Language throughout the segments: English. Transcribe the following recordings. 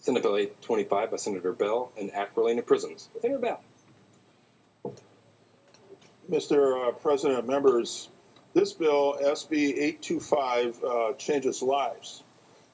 Senate Bill 825 by Senator Bell, and Act relating to prisons. Senator Bell. Mr. President, members, this bill, SB 825, changes lives.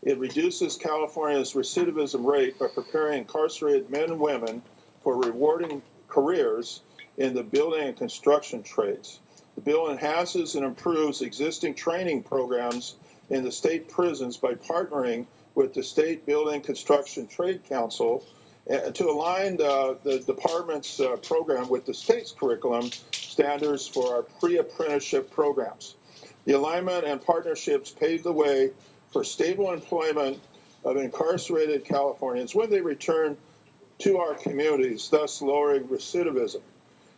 It reduces California's recidivism rate by preparing incarcerated men and women for rewarding careers in the building and construction trades. The bill enhances and improves existing training programs in the state prisons by partnering with the State Building Construction Trade Council to align the department's program with the state's curriculum standards for our pre-apprenticeship programs. The alignment and partnerships pave the way for stable employment of incarcerated Californians when they return to our communities, thus lowering recidivism.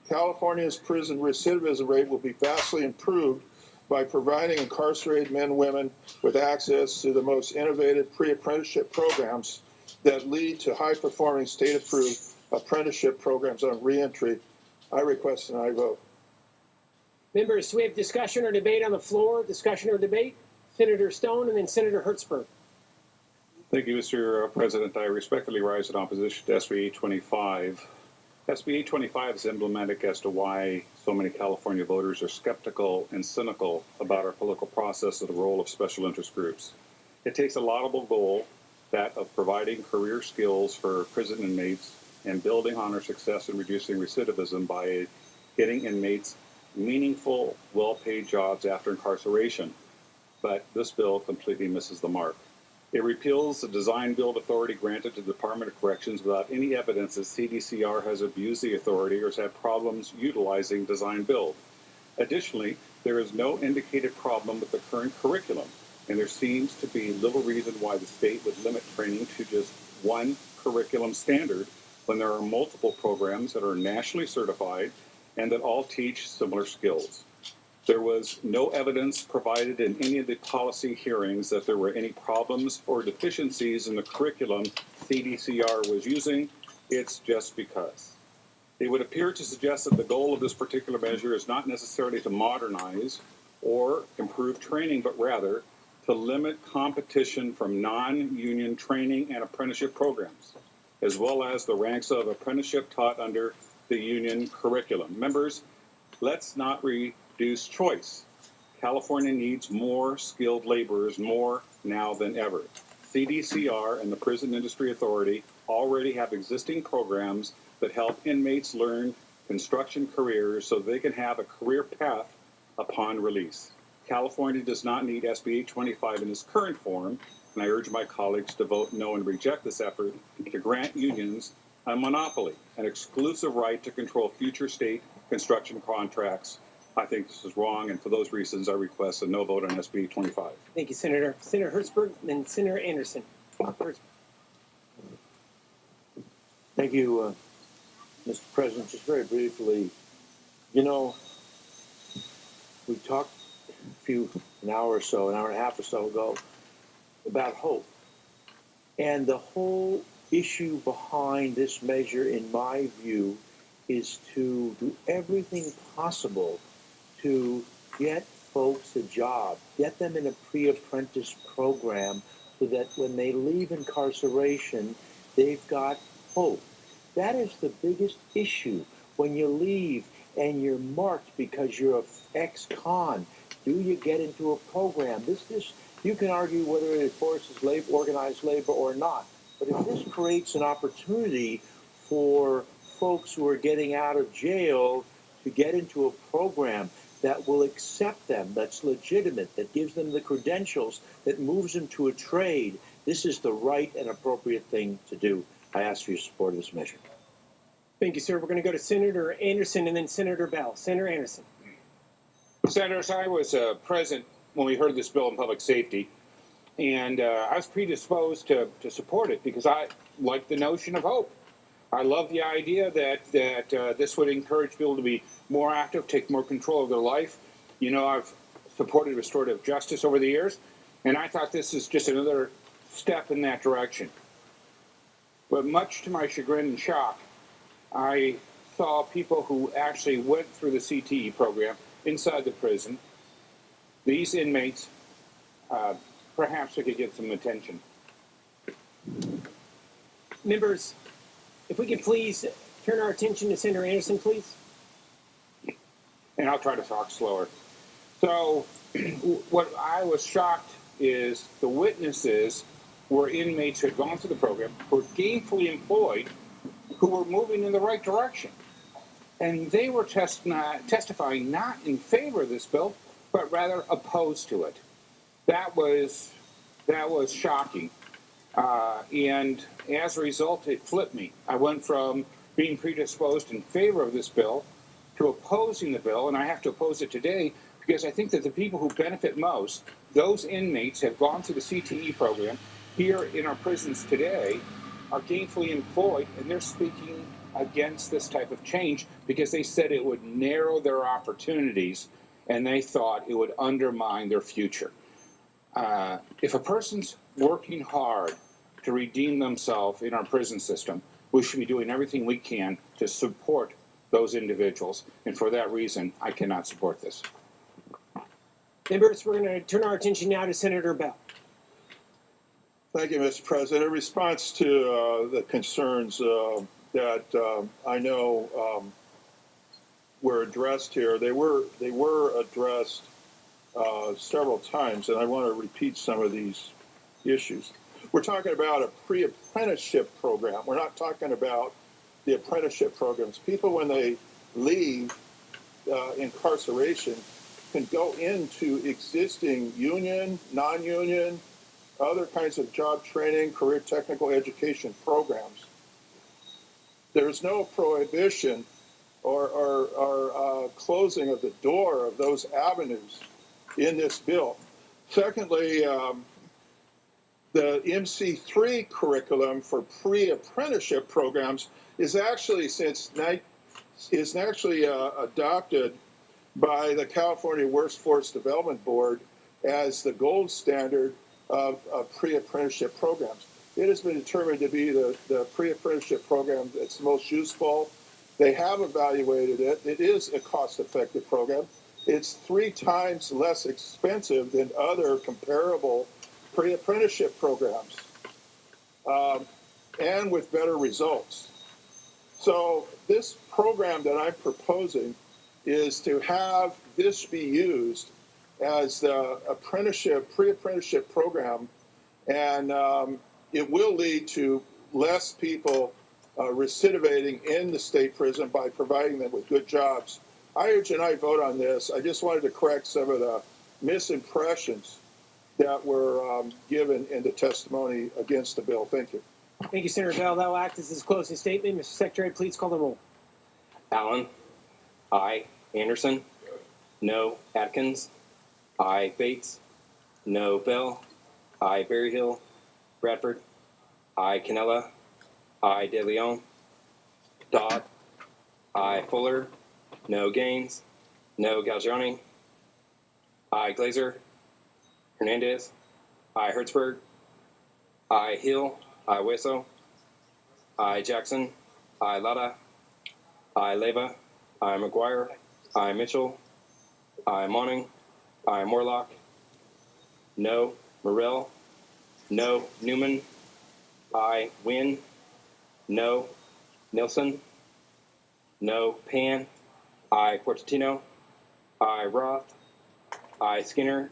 California's prison recidivism rate will be vastly improved by providing incarcerated men and women with access to the most innovative pre-apprenticeship programs that lead to high-performing state-approved apprenticeship programs on reentry. I request an aye vote. Members, we have discussion or debate on the floor. Discussion or debate? Senator Stone and then Senator Hertzberg. Thank you, Mr. President. I respectfully rise in opposition to SB 825. SB 825 is emblematic as to why so many California voters are skeptical and cynical about our political process and the role of special interest groups. It takes a laudable goal, that of providing career skills for prison inmates and building on our success in reducing recidivism by getting inmates meaningful, well-paid jobs after incarceration. But this bill completely misses the mark. It repeals the design-build authority granted to the Department of Corrections without any evidence that CDCR has abused the authority or has had problems utilizing design-build. Additionally, there is no indicated problem with the current curriculum, and there seems to be little reason why the state would limit training to just one curriculum standard when there are multiple programs that are nationally certified and that all teach similar skills. There was no evidence provided in any of the policy hearings that there were any problems or deficiencies in the curriculum CDCR was using. It's just because. It would appear to suggest that the goal of this particular measure is not necessarily to modernize or improve training, but rather to limit competition from non-union training and apprenticeship programs, as well as the ranks of apprenticeship taught under the union curriculum. Members, let's not reduce choice. California needs more skilled laborers more now than ever. CDCR and the Prison Industry Authority already have existing programs that help inmates learn construction careers so they can have a career path upon release. California does not need SB 825 in its current form, and I urge my colleagues to vote no and reject this effort to grant unions a monopoly, an exclusive right to control future state construction contracts. I think this is wrong, and for those reasons, I request a no vote on SB 25. Thank you, Senator. Senator Hertzberg and then Senator Anderson. Hertzberg. Thank you, Mr. President. Just very briefly, you know, we talked an hour and a half or so ago about hope. And the whole issue behind this measure, in my view, is to do everything possible to get folks a job, get them in a pre-apprentice program so that when they leave incarceration, they've got hope. That is the biggest issue. When you leave and you're marked because you're an ex-con, do you get into a program? You can argue whether it forces organized labor or not. But if this creates an opportunity for folks who are getting out of jail to get into a program that will accept them, that's legitimate, that gives them the credentials, that moves them to a trade, this is the right and appropriate thing to do. I ask for your support of this measure. Thank you, sir. We're going to go to Senator Anderson and then Senator Bell. Senator Anderson. Senators, I was present when we heard this bill in public safety, and I was predisposed to support it because I like the notion of hope. I love the idea that this would encourage people to be more active, take more control of their life. You know, I've supported restorative justice over the years, and I thought this is just another step in that direction. But much to my chagrin and shock, I saw people who actually went through the CTE program inside the prison. These inmates, perhaps we could get some attention. Members, if we could please turn our attention to Senator Anderson, please. And I'll try to talk slower. So, what I was shocked is the witnesses were inmates who had gone through the program, who were gainfully employed, who were moving in the right direction. And they were testifying not in favor of this bill, but rather opposed to it. That was shocking. And as a result, it flipped me. I went from being predisposed in favor of this bill to opposing the bill, and I have to oppose it today because I think that the people who benefit most, those inmates have gone through the CTE program here in our prisons today, are gainfully employed, and they're speaking against this type of change because they said it would narrow their opportunities and they thought it would undermine their future. If a person's working hard to redeem themselves in our prison system, we should be doing everything we can to support those individuals. And for that reason, I cannot support this. Members, we're going to turn our attention now to Senator Bell. Thank you, Mr. President. In response to the concerns that I know were addressed here, they were addressed several times, and I want to repeat some of these issues. We're talking about a pre-apprenticeship program. We're not talking about the apprenticeship programs. People, when they leave incarceration, can go into existing union, non-union, other kinds of job training, career technical education programs. There's no prohibition or closing of the door of those avenues in this bill. Secondly, the MC3 curriculum for pre-apprenticeship programs is actually adopted by the California Workforce Development Board as the gold standard of pre-apprenticeship programs. It has been determined to be the pre-apprenticeship program that's the most useful. They have evaluated it. It is a cost-effective program. It's 3 times less expensive than other comparable pre-apprenticeship programs, and with better results. So this program that I'm proposing is to have this be used as the pre-apprenticeship program, and it will lead to less people recidivating in the state prison by providing them with good jobs. I urge and I vote on this. I just wanted to correct some of the misimpressions that were given in the testimony against the bill. Thank you. Thank you, Senator Bell. That will act as his closing statement. Mr. Secretary, please call the roll. Allen. Aye. Anderson. No. Atkins. Aye. Bates. No. Bell. Aye. Berryhill. Bradford. Aye. Cannella. Aye. De Leon. Dodd. Aye. Fuller. No. Gaines. No. Galgiani. Aye. Glazer. Hernandez. Aye. Hertzberg. Aye. Hill. Aye. Hueso. Aye. Jackson. Aye. Lara. Aye. Leyva. Aye. McGuire. Aye. Mitchell. Aye. Monning. Aye. Morlock. No. Morrell. No. Newman. Aye. Wynn. No. Nilsson. No. Pan. Aye. Portantino. Aye. Roth. Aye. Skinner.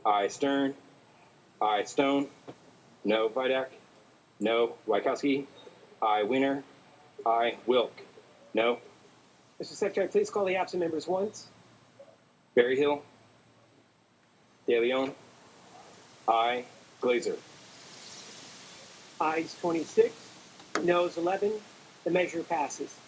Aye. Stern. Aye. Stone. No. Vidak. No. Wykowski. Aye. Wiener. Aye. Wilk. No. Mr. Secretary, please call the absent members once. Berryhill. De Leon. Aye. Glazer. Ayes 26, noes 11. The measure passes.